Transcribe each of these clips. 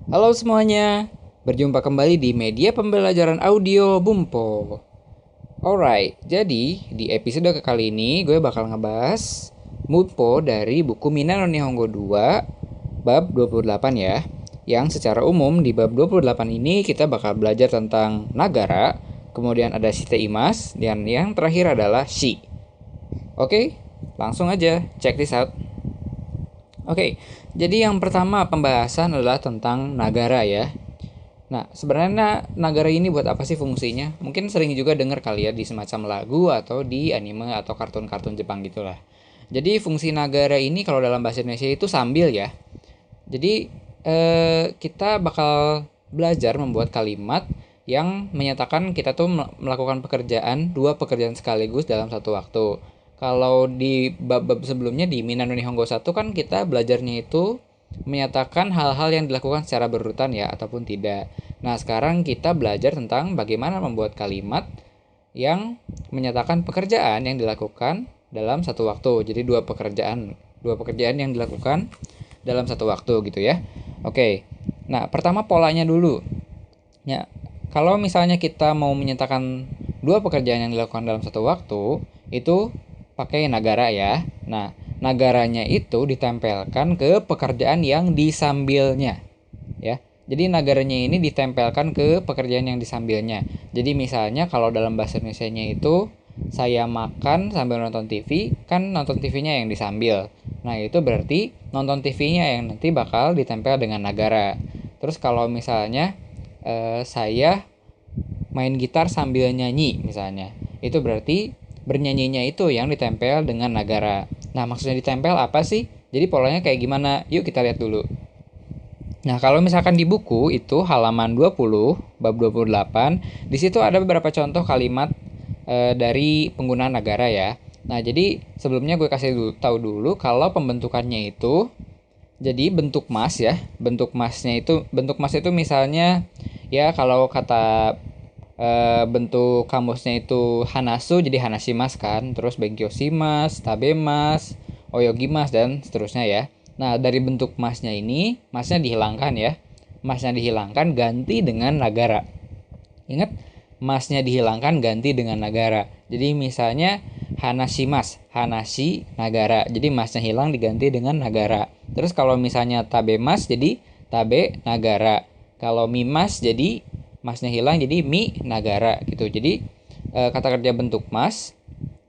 Halo semuanya, berjumpa kembali di media pembelajaran audio Bumpo. Alright, jadi di episode kali ini gue bakal ngebahas Bumpo dari buku Minna no Nihongo 2 bab 28 ya. Yang secara umum di bab 28 ini kita bakal belajar tentang nagara, kemudian ada shiteimas, dan yang terakhir adalah shi. Oke, langsung aja check this out. Oke, jadi yang pertama pembahasan adalah tentang nagara ya. Nah, sebenarnya nagara ini buat apa sih fungsinya? Mungkin sering juga dengar kali ya di semacam lagu atau di anime atau kartun-kartun Jepang gitulah. Jadi fungsi nagara ini kalau dalam bahasa Indonesia itu sambil ya. Jadi kita bakal belajar membuat kalimat yang menyatakan kita tuh melakukan dua pekerjaan sekaligus dalam satu waktu. Kalau di bab-bab sebelumnya di Minna no Nihongo 1 kan kita belajarnya itu menyatakan hal-hal yang dilakukan secara berurutan ya ataupun tidak. Nah, sekarang kita belajar tentang bagaimana membuat kalimat yang menyatakan pekerjaan yang dilakukan dalam satu waktu. Jadi dua pekerjaan yang dilakukan dalam satu waktu gitu ya. Oke. Nah, pertama polanya dulu. Ya, kalau misalnya kita mau menyatakan dua pekerjaan yang dilakukan dalam satu waktu, itu pakai nagara ya. Nah, nagaranya itu ditempelkan ke pekerjaan yang disambilnya. Ya. Jadi nagaranya ini ditempelkan ke pekerjaan yang disambilnya. Jadi misalnya kalau dalam bahasa Indonesianya itu saya makan sambil nonton TV, kan nonton TV-nya yang disambil. Nah, itu berarti nonton TV-nya yang nanti bakal ditempel dengan nagara. Terus kalau misalnya saya main gitar sambil nyanyi misalnya, itu berarti bernyanyinya itu yang ditempel dengan nagara. Nah, maksudnya ditempel apa sih? Jadi polanya kayak gimana? Yuk kita lihat dulu. Nah, kalau misalkan di buku itu halaman 20, bab 28, di situ ada beberapa contoh kalimat dari penggunaan nagara ya. Nah, jadi sebelumnya gue kasih tahu dulu kalau pembentukannya itu jadi bentuk mas ya. Bentuk mas itu misalnya ya kalau kata bentuk kamusnya itu hanasu jadi hanashimas kan, terus benkyoshimas, tabemas, oyogimas dan seterusnya ya. Nah, dari bentuk masnya ini, masnya dihilangkan ya. Masnya dihilangkan ganti dengan nagara. Ingat, masnya dihilangkan ganti dengan nagara. Jadi misalnya hanashimas, hanashi nagara. Jadi masnya hilang diganti dengan nagara. Terus kalau misalnya tabemas jadi tabe nagara. Kalau mimas jadi masnya hilang jadi mi nagara gitu. Jadi kata kerja bentuk mas,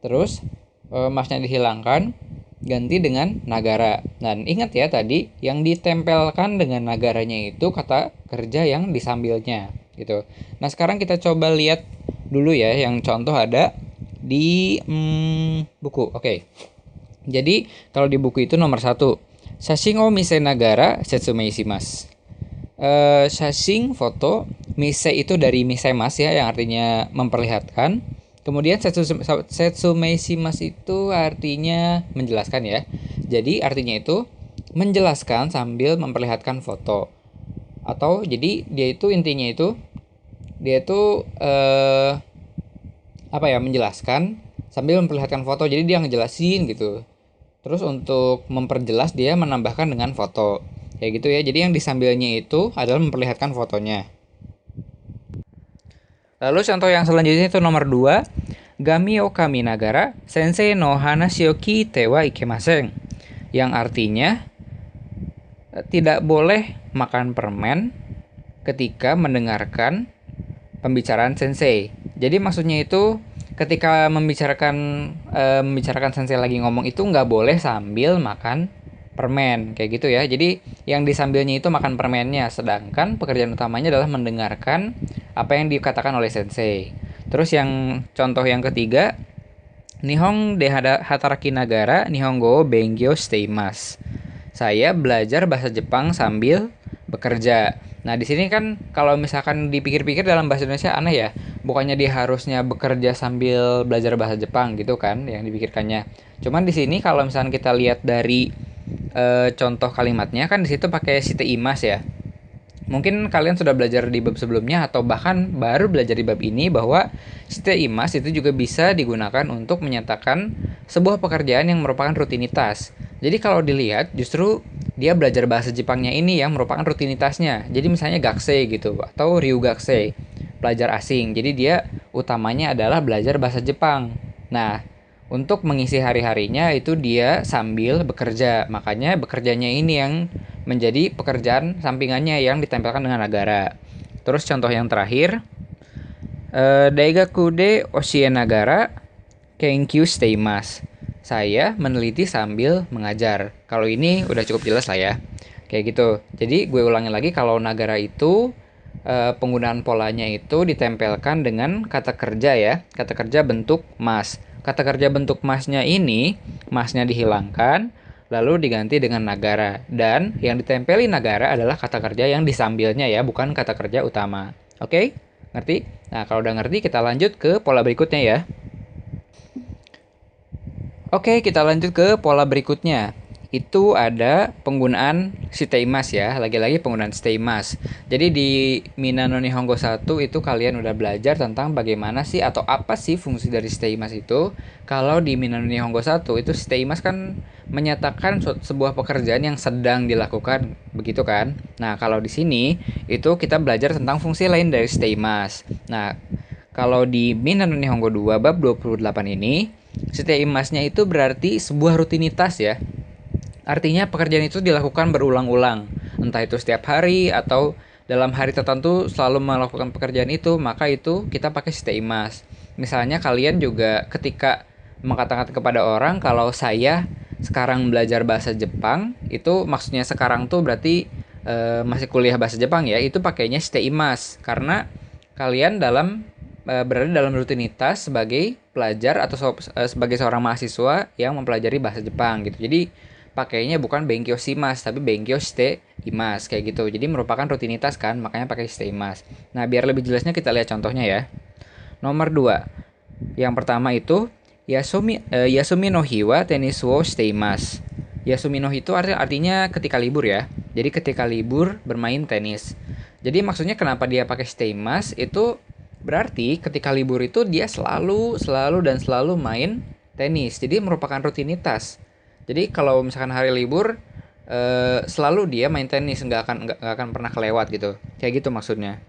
terus masnya dihilangkan ganti dengan nagara. Dan ingat ya tadi yang ditempelkan dengan nagaranya itu kata kerja yang disambilnya gitu. Nah, sekarang kita coba lihat dulu ya yang contoh ada di buku. Oke. Jadi kalau di buku itu nomor 1, Shashin o mise nagara setsumei shimasu. Shashin foto, mise itu dari misemas ya yang artinya memperlihatkan. Kemudian setsumei shimasu itu artinya menjelaskan ya. Jadi artinya itu menjelaskan sambil memperlihatkan foto. Atau jadi dia itu apa ya, menjelaskan sambil memperlihatkan foto. Jadi dia ngejelasin gitu. Terus untuk memperjelas dia menambahkan dengan foto. Kayak gitu ya. Jadi yang disambilnya itu adalah memperlihatkan fotonya. Lalu contoh yang selanjutnya itu nomor 2, Gami o kami nagara sensei no hanashi o kiite wa ikemasen. Yang artinya tidak boleh makan permen ketika mendengarkan pembicaraan sensei. Jadi maksudnya itu ketika membicarakan sensei lagi ngomong itu nggak boleh sambil makan permen kayak gitu ya. Jadi yang disambilnya itu makan permennya, sedangkan pekerjaan utamanya adalah mendengarkan apa yang dikatakan oleh sensei. Terus yang contoh yang ketiga, Nihon de hataraki nagara Nihongo o benkyou shiteimasu. Saya belajar bahasa Jepang sambil bekerja. Nah, di sini kan kalau misalkan dipikir-pikir dalam bahasa Indonesia aneh ya. Bukannya dia harusnya bekerja sambil belajar bahasa Jepang gitu kan yang dipikirkannya. Cuman di sini kalau misalkan kita lihat dari contoh kalimatnya kan di situ pakai shiteimas ya. Mungkin kalian sudah belajar di bab sebelumnya atau bahkan baru belajar di bab ini bahwa shiteimas itu juga bisa digunakan untuk menyatakan sebuah pekerjaan yang merupakan rutinitas. Jadi kalau dilihat justru dia belajar bahasa Jepangnya ini yang merupakan rutinitasnya. Jadi misalnya gakusei gitu atau ryugakusei, pelajar asing. Jadi dia utamanya adalah belajar bahasa Jepang. Nah, untuk mengisi hari-harinya itu dia sambil bekerja. Makanya bekerjanya ini yang menjadi pekerjaan sampingannya yang ditempelkan dengan nagara. Terus contoh yang terakhir, Daigaku de Oshie Nagara Kenkyu Steimas. Saya meneliti sambil mengajar. Kalau ini udah cukup jelas lah ya. Kayak gitu. Jadi gue ulangi lagi, kalau nagara itu penggunaan polanya itu ditempelkan dengan kata kerja ya. Kata kerja bentuk mas. Kata kerja bentuk masnya ini, masnya dihilangkan, lalu diganti dengan nagara. Dan yang ditempeli nagara adalah kata kerja yang disambilnya ya, bukan kata kerja utama. Oke? Ngerti? Nah, kalau udah ngerti, kita lanjut ke pola berikutnya ya. Oke, kita lanjut ke pola berikutnya. Itu ada penggunaan shiteimas ya, lagi-lagi penggunaan shiteimas. Jadi di Minano Nihongo 1 itu kalian udah belajar tentang bagaimana sih atau apa sih fungsi dari shiteimas itu. Kalau di Minano Nihongo 1 itu shiteimas kan menyatakan sebuah pekerjaan yang sedang dilakukan, begitu kan? Nah, kalau di sini itu kita belajar tentang fungsi lain dari shiteimas. Nah, kalau di Minano Nihongo 2 bab 28 ini, shiteimasnya itu berarti sebuah rutinitas ya. Artinya pekerjaan itu dilakukan berulang-ulang, entah itu setiap hari atau dalam hari tertentu selalu melakukan pekerjaan itu, maka itu kita pakai shiteimas. Misalnya kalian juga ketika mengatakan kepada orang kalau saya sekarang belajar bahasa Jepang, itu maksudnya sekarang tuh berarti masih kuliah bahasa Jepang ya, itu pakainya shiteimas karena kalian berada dalam rutinitas sebagai pelajar atau sebagai seorang mahasiswa yang mempelajari bahasa Jepang gitu. Jadi pakainya bukan benkyo shimasu tapi benkyo shite imasu kayak gitu. Jadi merupakan rutinitas kan, makanya pakai shite imasu. Nah, biar lebih jelasnya kita lihat contohnya ya. Nomor 2. Yang pertama itu Yasumi no hi wa tenis wo shite imasu. Yasumi no hi itu artinya ketika libur ya. Jadi ketika libur bermain tenis. Jadi maksudnya kenapa dia pakai shite imasu itu berarti ketika libur itu dia selalu main tenis. Jadi merupakan rutinitas. Jadi kalau misalkan hari libur selalu dia main tenis, nggak akan pernah kelewat gitu. Kayak gitu maksudnya.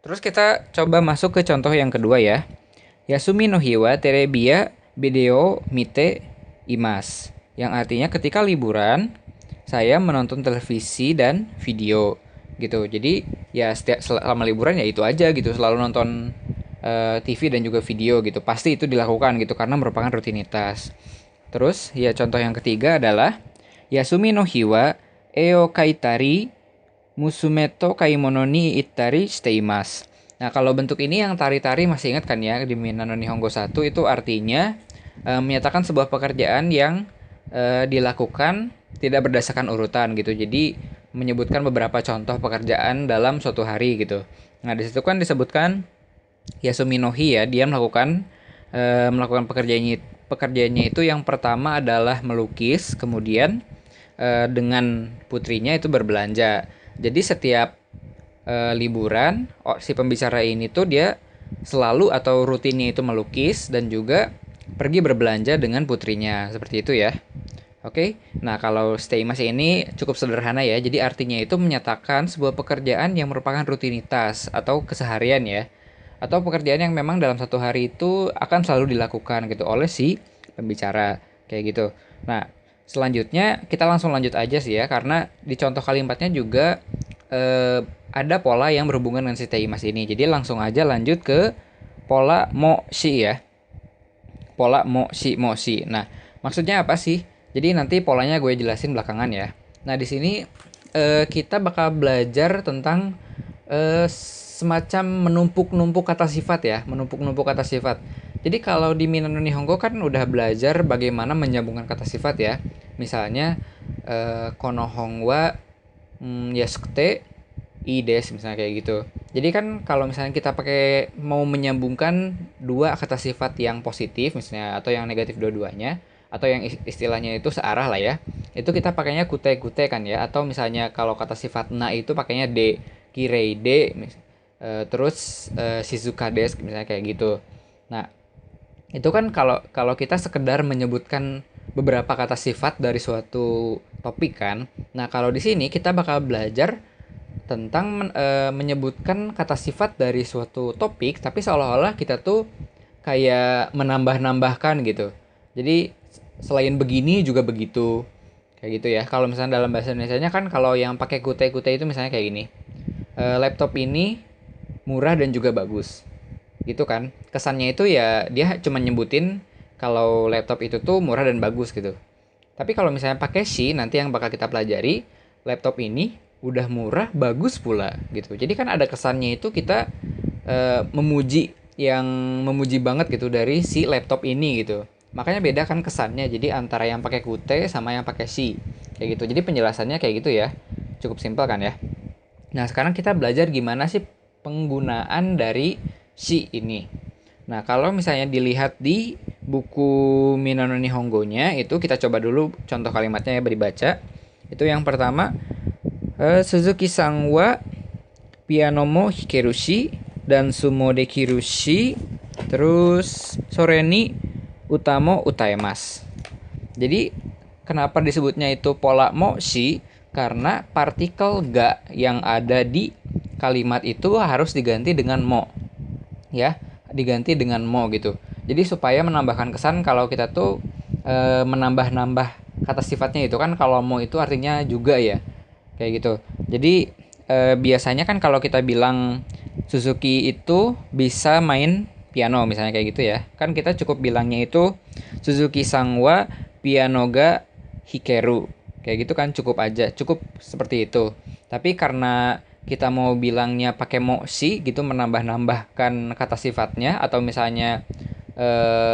Terus kita coba masuk ke contoh yang kedua ya. Yasumi no hi wa terebiya video mite imas. Yang artinya ketika liburan saya menonton televisi dan video gitu. Jadi ya selama liburan ya itu aja gitu, selalu nonton TV dan juga video gitu. Pasti itu dilakukan gitu karena merupakan rutinitas. Terus ya contoh yang ketiga adalah Yasumi no hi wa eo kaitari musume to kaimono ni ittari shiteimasu. Nah, kalau bentuk ini yang tari-tari masih ingat kan ya di Minano Nihongo 1 itu artinya menyatakan sebuah pekerjaan yang dilakukan tidak berdasarkan urutan gitu. Jadi menyebutkan beberapa contoh pekerjaan dalam suatu hari gitu. Nah, di situ kan disebutkan Yasumi no hi ya, dia melakukan pekerjaannya itu yang pertama adalah melukis, kemudian dengan putrinya itu berbelanja. Jadi setiap liburan si pembicara ini tuh dia selalu atau rutinnya itu melukis dan juga pergi berbelanja dengan putrinya, seperti itu ya. Oke, nah kalau steimas ini cukup sederhana ya. Jadi artinya itu menyatakan sebuah pekerjaan yang merupakan rutinitas atau keseharian ya, atau pekerjaan yang memang dalam satu hari itu akan selalu dilakukan gitu oleh si pembicara kayak gitu. Nah, selanjutnya kita langsung lanjut aja sih ya, karena di contoh kalimatnya juga ada pola yang berhubungan dengan si steimas ini. Jadi langsung aja lanjut ke pola moshi ya. Pola moshi. Nah, maksudnya apa sih? Jadi nanti polanya gue jelasin belakangan ya. Nah, di sini kita bakal belajar tentang semacam menumpuk-numpuk kata sifat ya, menumpuk-numpuk kata sifat. Jadi kalau di Minano Nihongo kan udah belajar bagaimana menyambungkan kata sifat ya. Misalnya kono hongwa yasukute ii desu misalnya kayak gitu. Jadi kan kalau misalnya kita pakai mau menyambungkan dua kata sifat yang positif misalnya atau yang negatif dua-duanya, atau yang istilahnya itu searah lah ya, itu kita pakainya kute-kute kan ya. Atau misalnya kalau kata sifat na itu pakainya de, kirei de, terus shizuka desu misalnya kayak gitu. Nah, itu kan kalau kita sekedar menyebutkan beberapa kata sifat dari suatu topik kan. Nah, kalau di sini kita bakal belajar tentang menyebutkan kata sifat dari suatu topik, tapi seolah-olah kita tuh kayak menambah-nambahkan gitu. Jadi selain begini juga begitu. Kayak gitu ya. Kalau misalnya dalam bahasa Indonesianya kan kalau yang pakai kute-kute itu misalnya kayak gini. Laptop ini murah dan juga bagus. Gitu kan. Kesannya itu ya dia cuma nyebutin kalau laptop itu tuh murah dan bagus gitu. Tapi kalau misalnya pakai shi, nanti yang bakal kita pelajari, laptop ini udah murah, bagus pula gitu. Jadi kan ada kesannya itu kita memuji yang memuji banget gitu dari si laptop ini gitu. Makanya beda kan kesannya. Jadi antara yang pakai kute sama yang pakai shi. Kayak gitu. Jadi penjelasannya kayak gitu ya. Cukup simpel kan ya. Nah, sekarang kita belajar gimana sih penggunaan dari shi ini. Nah, kalau misalnya dilihat di buku Minano Nihongo-nya, itu kita coba dulu contoh kalimatnya ya beri baca. Itu yang pertama, Suzuki-san wa piano mo hikeru shi dan sumo dekiru shi, terus sore ni utamo utaemas. Jadi, kenapa disebutnya itu pola mo shi? Karena partikel ga yang ada di kalimat itu harus diganti dengan mo. Ya, diganti dengan mo gitu. Jadi supaya menambahkan kesan kalau kita tuh menambah-nambah kata sifatnya itu kan kalau mo itu artinya juga ya. Kayak gitu. Jadi biasanya kan kalau kita bilang Suzuki itu bisa main piano misalnya kayak gitu ya. Kan kita cukup bilangnya itu Suzuki-san wa piano ga hikeru. Kayak gitu kan cukup aja, cukup seperti itu. Tapi karena kita mau bilangnya pakai moshi gitu menambah-nambahkan kata sifatnya atau misalnya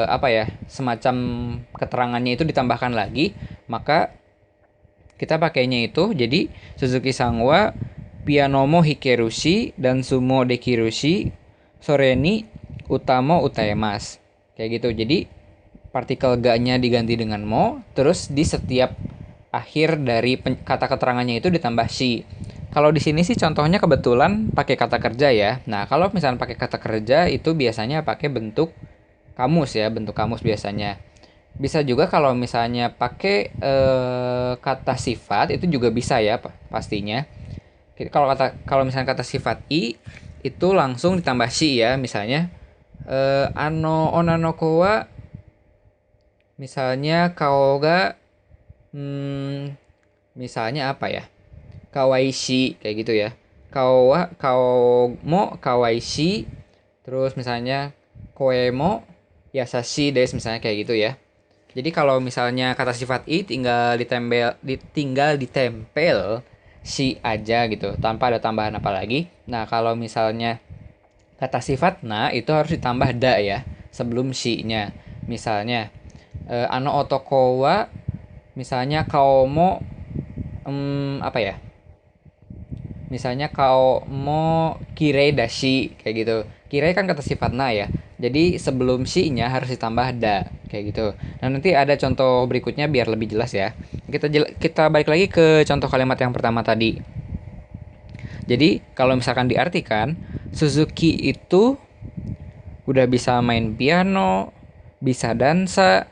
apa ya semacam keterangannya itu ditambahkan lagi, maka kita pakainya itu jadi Suzuki-san wa piano mo hikeru shi dan sumo dekiru shi sore ni utamo utaemas. Kayak gitu. Jadi partikel ga-nya diganti dengan mo, terus di setiap akhir dari kata keterangannya itu ditambah shi. Kalau di sini sih contohnya kebetulan pakai kata kerja ya. Nah, kalau misalnya pakai kata kerja itu biasanya pakai bentuk kamus ya, bentuk kamus biasanya. Bisa juga kalau misalnya pakai kata sifat itu juga bisa ya pastinya. Kalau misalnya kata sifat i itu langsung ditambah shi ya, misalnya onanoko wa misalnya kao ga misalnya apa ya? Kawaishi kayak gitu ya. Kao mo kawaishi. Terus misalnya koe mo yasashi desu misalnya kayak gitu ya. Jadi kalau misalnya kata sifat i tinggal ditempel shi aja gitu tanpa ada tambahan apa lagi. Nah, kalau misalnya kata sifat na itu harus ditambah da ya sebelum shi-nya. Misalnya ano otoko wa misalnya kao mo apa ya? Misalnya kao mo kirei dashi kayak gitu. Kirei kan kata sifat na ya. Jadi sebelum shi-nya harus ditambah da kayak gitu. Nah, nanti ada contoh berikutnya biar lebih jelas ya. Kita balik lagi ke contoh kalimat yang pertama tadi. Jadi kalau misalkan diartikan Suzuki itu udah bisa main piano, bisa dansa,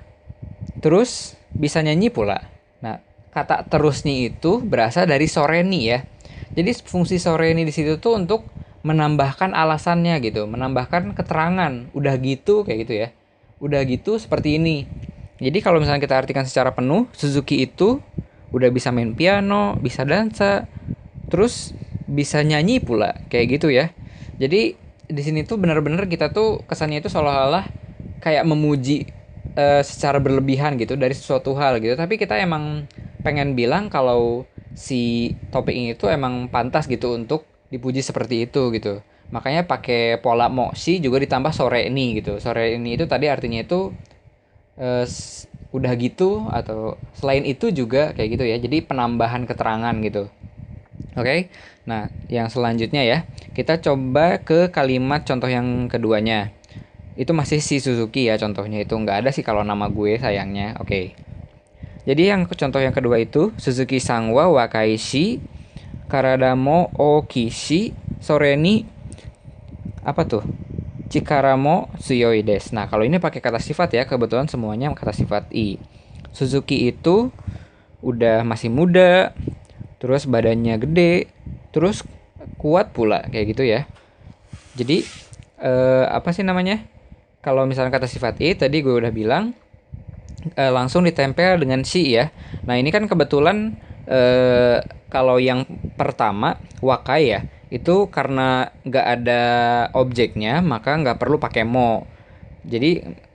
terus bisa nyanyi pula. Nah, kata terusnya itu berasal dari soreni ya. Jadi fungsi soreni di situ tuh untuk menambahkan alasannya gitu, menambahkan keterangan. Udah gitu kayak gitu ya. Udah gitu seperti ini. Jadi kalau misalnya kita artikan secara penuh, Suzuki itu udah bisa main piano, bisa dansa, terus bisa nyanyi pula kayak gitu ya. Jadi di sini tuh benar-benar kita tuh kesannya itu seolah-olah kayak memuji secara berlebihan gitu dari sesuatu hal gitu. Tapi kita emang pengen bilang kalau si topik ini tuh emang pantas gitu untuk dipuji seperti itu gitu. Makanya pakai pola moshi juga ditambah sore ini gitu. Sore ini itu tadi artinya itu udah gitu atau selain itu juga kayak gitu ya. Jadi penambahan keterangan gitu. Oke. Nah, yang selanjutnya ya, kita coba ke kalimat contoh yang keduanya. Itu masih si Suzuki ya contohnya itu nggak ada sih kalau nama gue sayangnya. Oke. Jadi yang contoh yang kedua itu Suzuki-san wa wakaishi karada mo okishi sore ni apa tuh? Chikara mo tsuyoi desu. Nah, kalau ini pakai kata sifat ya, kebetulan semuanya kata sifat i. Suzuki itu udah masih muda, terus badannya gede, terus kuat pula kayak gitu ya. Jadi apa sih namanya? Kalau misalnya kata sifat I tadi gue udah bilang langsung ditempel dengan si ya. Nah ini kan kebetulan kalau yang pertama wakai ya, itu karena nggak ada objeknya maka nggak perlu pakai mo. Jadi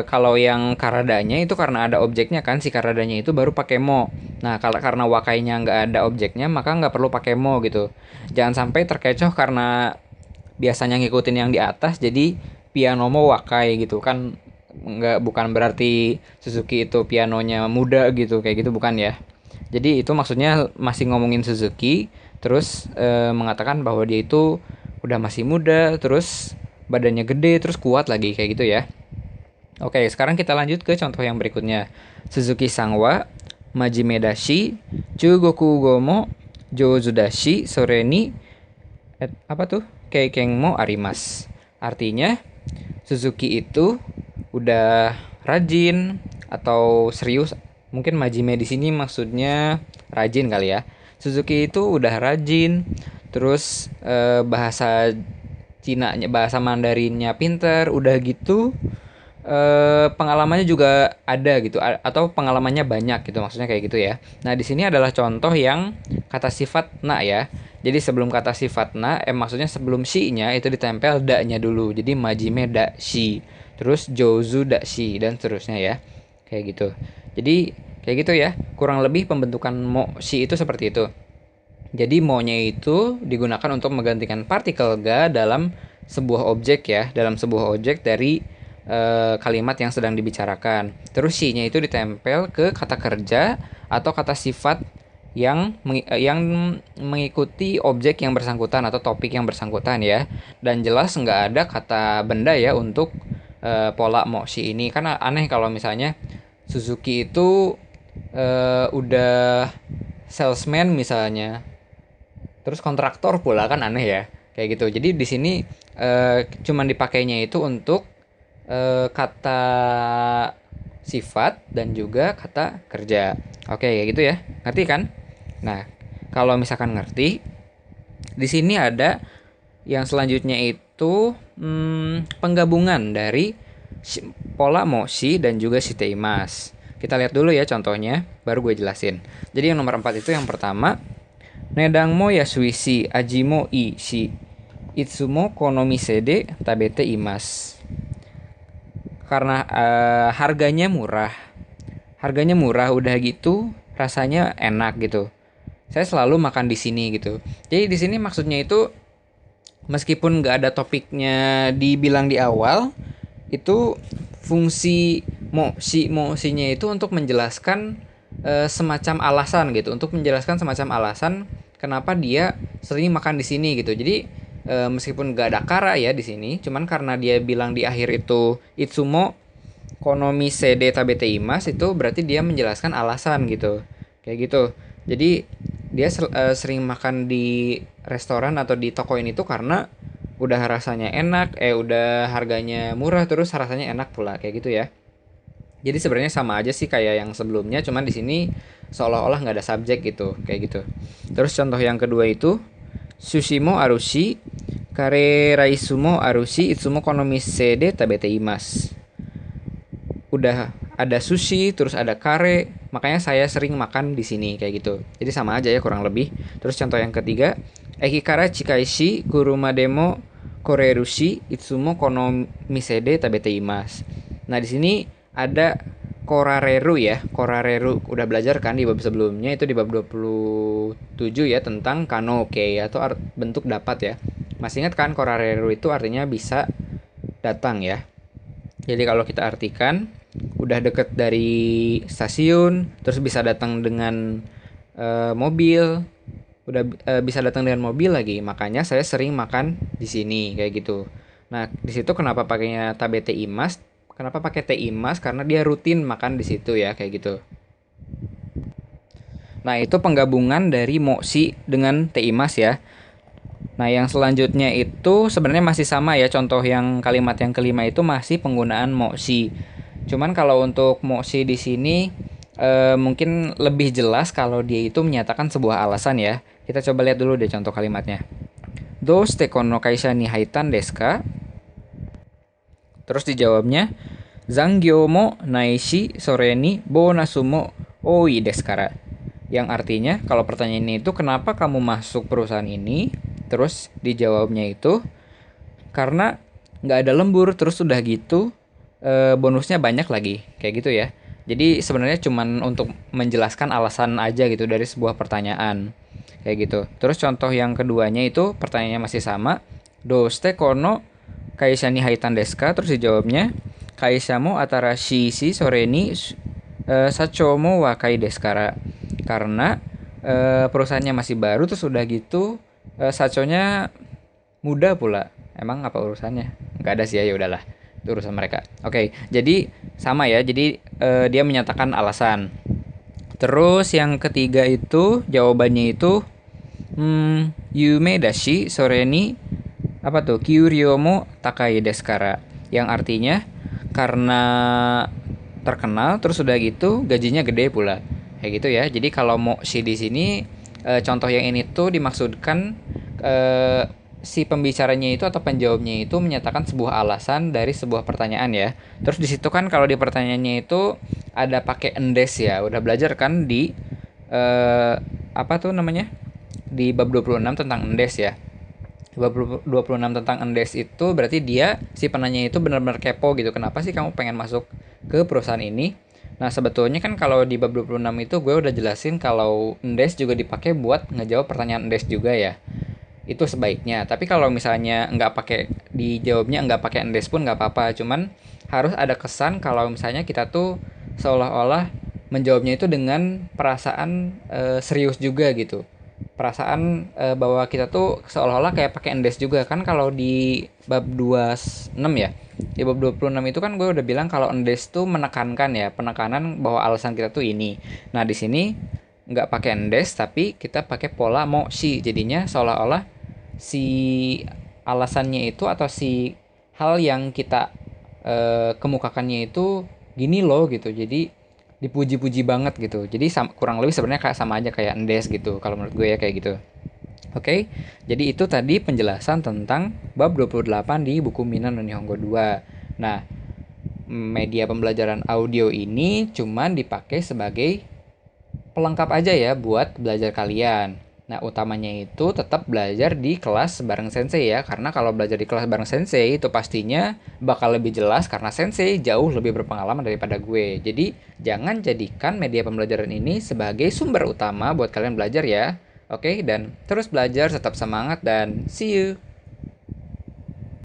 kalau yang karadanya itu karena ada objeknya kan, si karadanya itu baru pakai mo. Nah kalau karena wakainya nggak ada objeknya maka nggak perlu pakai mo gitu. Jangan sampai terkecoh karena biasanya ngikutin yang di atas jadi piano mo wakai gitu kan, nggak, bukan berarti Suzuki itu pianonya muda gitu, kayak gitu bukan ya. Jadi itu maksudnya masih ngomongin Suzuki, terus mengatakan bahwa dia itu udah masih muda, terus badannya gede, terus kuat lagi kayak gitu ya. Oke, sekarang kita lanjut ke contoh yang berikutnya. Suzuki Sangwa Majime dashi Chugoku go mo Jouzu dashi Sore ni apa tuh? Keiken mo arimas. Artinya Suzuki itu udah rajin atau serius. Mungkin majime di sini maksudnya rajin kali ya. Suzuki itu udah rajin, terus bahasa Cinanya, bahasa Mandarinnya pinter, udah gitu pengalamannya juga ada gitu, atau pengalamannya banyak gitu, maksudnya kayak gitu ya. Nah di sini adalah contoh yang kata sifat na ya. Jadi sebelum kata sifat na, maksudnya sebelum shi-nya itu ditempel da-nya dulu. Jadi majime da shi, terus jouzu da shi, dan seterusnya ya. Kayak gitu. Jadi kayak gitu ya. Kurang lebih pembentukan mo shi itu seperti itu. Jadi mo-nya itu digunakan untuk menggantikan partikel ga dalam sebuah objek ya, dalam sebuah objek dari kalimat yang sedang dibicarakan. Terus shi-nya itu ditempel ke kata kerja atau kata sifat yang mengikuti objek yang bersangkutan atau topik yang bersangkutan ya. Dan jelas nggak ada kata benda ya untuk pola mo shi ini. Karena aneh kalau misalnya Suzuki itu udah salesman misalnya, terus kontraktor pula, kan aneh ya kayak gitu. Jadi di sini cuman dipakainya itu untuk kata sifat dan juga kata kerja. Oke, kayak gitu ya. Ngerti kan? Nah, kalau misalkan ngerti, di sini ada yang selanjutnya itu penggabungan dari pola moshi dan juga shiteimas. Kita lihat dulu ya contohnya, baru gue jelasin. Jadi yang nomor 4 itu yang pertama, nedang mo yasuishi ajimo ishi itsumo konomise de tabete imas. Karena harganya murah udah gitu rasanya enak gitu, saya selalu makan di sini gitu. Jadi di sini maksudnya itu meskipun nggak ada topiknya dibilang di awal, itu fungsi moksinya itu untuk menjelaskan semacam alasan gitu, untuk menjelaskan semacam alasan kenapa dia sering makan di sini gitu. Jadi meskipun gak ada kara ya di sini, cuman karena dia bilang di akhir itu itsumo konomi sede tabete imas, itu berarti dia menjelaskan alasan gitu, kayak gitu. Jadi dia sering makan di restoran atau di toko ini tuh karena udah rasanya enak, udah harganya murah, terus rasanya enak pula kayak gitu ya. Jadi sebenarnya sama aja sih kayak yang sebelumnya, cuman di sini seolah-olah nggak ada subjek gitu, kayak gitu. Terus contoh yang kedua itu sushimo arushi kare raisumo arushi itsumo konomise de tabete imas. Udah ada sushi, terus ada kare, makanya saya sering makan di sini kayak gitu. Jadi sama aja ya kurang lebih. Terus contoh yang ketiga, ekikara chikaishi kuruma demo korerushi itsumo konomise de tabete imas. Nah di sini ada korareru ya. Korareru udah belajar kan di bab sebelumnya, itu di bab 27 ya, tentang kanoke atau bentuk dapat ya. Masih ingat kan korareru itu artinya bisa datang ya. Jadi kalau kita artikan udah deket dari stasiun, terus bisa datang dengan mobil, udah bisa datang dengan mobil lagi. Makanya saya sering makan di sini kayak gitu. Nah, di situ kenapa pakainya tabete imas? Kenapa pakai teh imas? Karena dia rutin makan di situ ya, kayak gitu. Nah, itu penggabungan dari moksi dengan teh imas ya. Nah, yang selanjutnya itu sebenarnya masih sama ya. Contoh yang kalimat yang kelima itu masih penggunaan moksi. Cuman kalau untuk moksi di sini mungkin lebih jelas kalau dia itu menyatakan sebuah alasan ya. Kita coba lihat dulu deh contoh kalimatnya. Doste kono kaisha ni haitan desu ka? Terus dijawabnya, Zangyou mo naishi sore ni bonasu mo oi desu kara. Yang artinya, kalau pertanyaannya itu kenapa kamu masuk perusahaan ini? Terus dijawabnya itu, karena nggak ada lembur, terus udah gitu bonusnya banyak lagi. Kayak gitu ya. Jadi sebenarnya cuman untuk menjelaskan alasan aja gitu dari sebuah pertanyaan. Kayak gitu. Terus contoh yang keduanya itu pertanyaannya masih sama. Doste kono kaisha ni haitan desu ka? Terus dijawabnya, kaisha mo atarashi shi sore ni sacho mo wakai desu kara. Karena perusahaannya masih baru, terus udah gitu sachonya muda pula. Emang apa urusannya? Nggak ada sih ya, udahlah. Itu urusan mereka. Oke, jadi sama ya. Jadi dia menyatakan alasan. Terus yang ketiga itu jawabannya itu yume dashi sore ni apa tuh? Kyuryo mo takai desu kara. Yang artinya karena terkenal terus udah gitu gajinya gede pula. Kayak gitu ya. Jadi kalau mo shi di sini contoh yang ini tuh dimaksudkan eh, si pembicaranya itu atau penjawabnya itu menyatakan sebuah alasan dari sebuah pertanyaan ya. Terus di situ kan kalau di pertanyaannya itu ada pakai endes ya. Udah belajar kan di apa tuh namanya? Di bab 26 tentang endes ya. Bab 26 tentang endes itu berarti dia si penanya itu benar-benar kepo gitu. Kenapa sih kamu pengen masuk ke perusahaan ini? Nah, sebetulnya kan kalau di bab 26 itu gue udah jelasin kalau endes juga dipakai buat ngejawab pertanyaan endes juga ya. Itu sebaiknya. Tapi kalau misalnya nggak pakai dijawabnya nggak pakai endes pun nggak apa-apa. Cuman harus ada kesan kalau misalnya kita tuh seolah-olah menjawabnya itu dengan perasaan serius juga gitu. Perasaan bahwa kita tuh seolah-olah kayak pakai endes juga kan kalau di bab 26 ya. Di bab 26 itu kan gue udah bilang kalau endes tuh menekankan ya, penekanan bahwa alasan kita tuh ini. Nah, di sini nggak pakai endes tapi kita pakai pola mo shi. Jadinya seolah-olah si alasannya itu atau si hal yang kita kemukakannya itu gini loh gitu. Jadi dipuji-puji banget gitu. Jadi kurang lebih sebenarnya kayak sama aja kayak endes gitu kalau menurut gue ya kayak gitu. Oke, jadi itu tadi penjelasan tentang bab 28 di buku Minnan no Nihongo 2. Nah, media pembelajaran audio ini cuman dipakai sebagai pelengkap aja ya buat belajar kalian. Nah, utamanya itu tetap belajar di kelas bareng sensei ya. Karena kalau belajar di kelas bareng sensei itu pastinya bakal lebih jelas karena sensei jauh lebih berpengalaman daripada gue. Jadi, jangan jadikan media pembelajaran ini sebagai sumber utama buat kalian belajar ya. Oke, dan terus belajar, tetap semangat dan see you.